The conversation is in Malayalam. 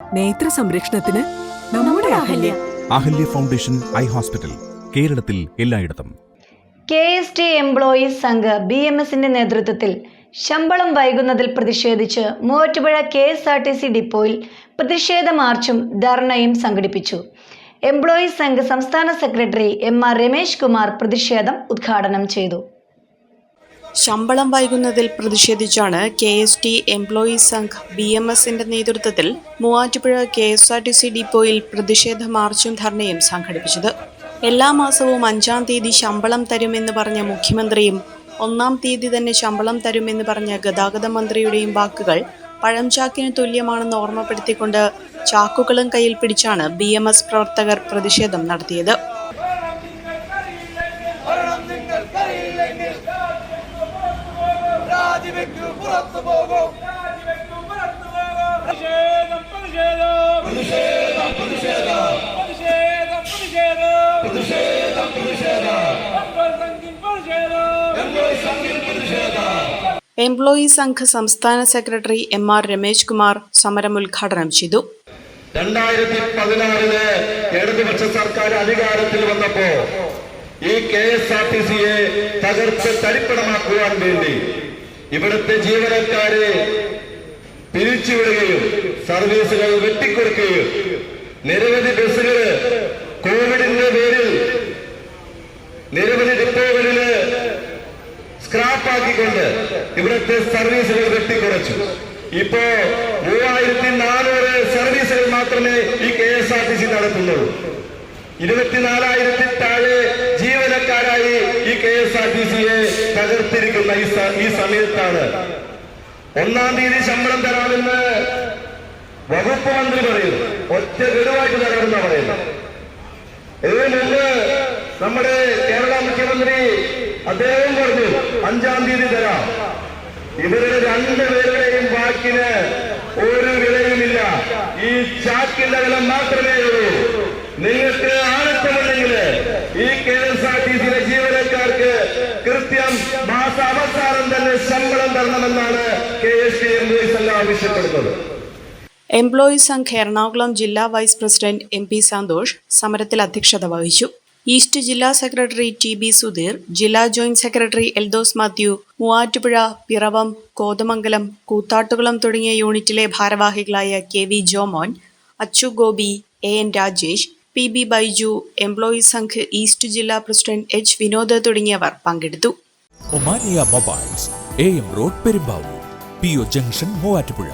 നേത്ര സംരക്ഷണത്തിന് നമ്മുടെ Ahalya. Ahalya foundation eye hospital, കേരളത്തിൽ എല്ലായിടത്തും. KST എംപ്ലോയീസ് സംഘ് BMSന്റെ നേതൃത്വത്തിൽ ശമ്പളം വൈകുന്നതിൽ പ്രതിഷേധിച്ച് മൂവാറ്റുപുഴ KSRTC ഡിപ്പോയിൽ പ്രതിഷേധ മാർച്ചും ധർണയും സംഘടിപ്പിച്ചു. എംപ്ലോയീസ് സംഘ് സംസ്ഥാന സെക്രട്ടറി MR രമേശ് കുമാർ പ്രതിഷേധം ഉദ്ഘാടനം ചെയ്തു. ശമ്പളം വൈകുന്നതിൽ പ്രതിഷേധിച്ചാണ് KST എംപ്ലോയീസ് സംഘ് BMSന്റെ നേതൃത്വത്തിൽ മൂവാറ്റുപുഴ KSRTC ഡിപ്പോയിൽ പ്രതിഷേധ മാർച്ചും ധർണയും സംഘടിപ്പിച്ചത്. എല്ലാ മാസവും 5-ാം തീയതി ശമ്പളം തരുമെന്ന് പറഞ്ഞ മുഖ്യമന്ത്രിയും 1-ാം തീയതി തന്നെ ശമ്പളം തരുമെന്ന് പറഞ്ഞ ഗതാഗത മന്ത്രിയുടെയും വാക്കുകൾ പഴംചാക്കിന് തുല്യമാണെന്ന് ഓർമ്മപ്പെടുത്തിക്കൊണ്ട് ചാക്കുകളും കയ്യിൽ പിടിച്ചാണ് BMS പ്രവർത്തകർ പ്രതിഷേധം നടത്തിയത്. എംപ്ലോയീസ് സംഘ് സംസ്ഥാന സെക്രട്ടറി MR രമേശ് കുമാർ സമരം ഉദ്ഘാടനം ചെയ്തു. 2016 ഇടതുപക്ഷ സർക്കാർ അധികാരത്തിൽ വന്നപ്പോ ഈ KSRTCയെ തകർത്ത് തരിപ്പണമാക്കുവാൻ വേണ്ടി ഇവിടുത്തെ ജീവനക്കാരെ പിരിച്ചുവിടുകയും സർവീസുകൾ വെട്ടിക്കുറയ്ക്കുകയും നിരവധി ബസ്സുകൾ കോവിഡിന്റെ പേരിൽ നിരവധി ഡിപ്പോകളില് സ്ക്രാപ്പാക്കിക്കൊണ്ട് ഇവിടുത്തെ സർവീസുകൾ വെട്ടിക്കുറച്ചു. ഇപ്പോ 3400 സർവീസുകൾ മാത്രമേ ഈ KSRTC നടത്തുന്നുള്ളൂ. 24,000 താഴെ ജീവനക്കാരായി ഈ KSRTCയെ തകർത്തിരിക്കുന്ന ഈ സമയത്താണ് 1-ാം തീയതി ശമ്പളം തരാമെന്ന് വകുപ്പ് മന്ത്രി പറയുന്നു. ഒറ്റ ഗഡുവായിട്ട് തരാമെന്നാണ് പറയുന്നത്. ഇതിനു മുമ്പ് നമ്മുടെ കേരള മുഖ്യമന്ത്രി അദ്ദേഹം പറഞ്ഞു 5-ാം തീയതി തരാം. ഇവരുടെ 2 പേരുടെയും വാക്കിന് ഒരു വിലയുമില്ല. ഈ ചാക്കിന്റെ വില മാത്രമേ ഉള്ളൂ. നിങ്ങൾക്ക് ആണത്തമുണ്ടെങ്കിൽ ഈ KSRTCയിലെ ജീവനക്കാർക്ക് കൃത്യം മാസാവസാനം തന്നെ ശമ്പളം തരണമെന്നാണ് KST എംപ്ലോയീസ് സംഘം ആവശ്യപ്പെടുന്നത്. എംപ്ലോയീസ് സംഘ് എറണാകുളം ജില്ലാ വൈസ് പ്രസിഡന്റ് MP സന്തോഷ് സമരത്തിൽ അധ്യക്ഷത വഹിച്ചു. ഈസ്റ്റ് ജില്ലാ സെക്രട്ടറി TB സുധീർ, ജില്ലാ ജോയിന്റ് സെക്രട്ടറി എൽദോസ് മാത്യു, മൂവാറ്റുപുഴ, പിറവം, കോതമംഗലം, കൂത്താട്ടുകുളം തുടങ്ങിയ യൂണിറ്റിലെ ഭാരവാഹികളായ KV Jomon, Achu Gopi, AN Rajesh, PB Baiju, employees Sangh east ജില്ലാ പ്രസിഡന്റ് H വിനോദ് തുടങ്ങിയവർ പങ്കെടുത്തു. Omania mobiles, AM road, Perumbavoor, PO junction, Muvattupuzha.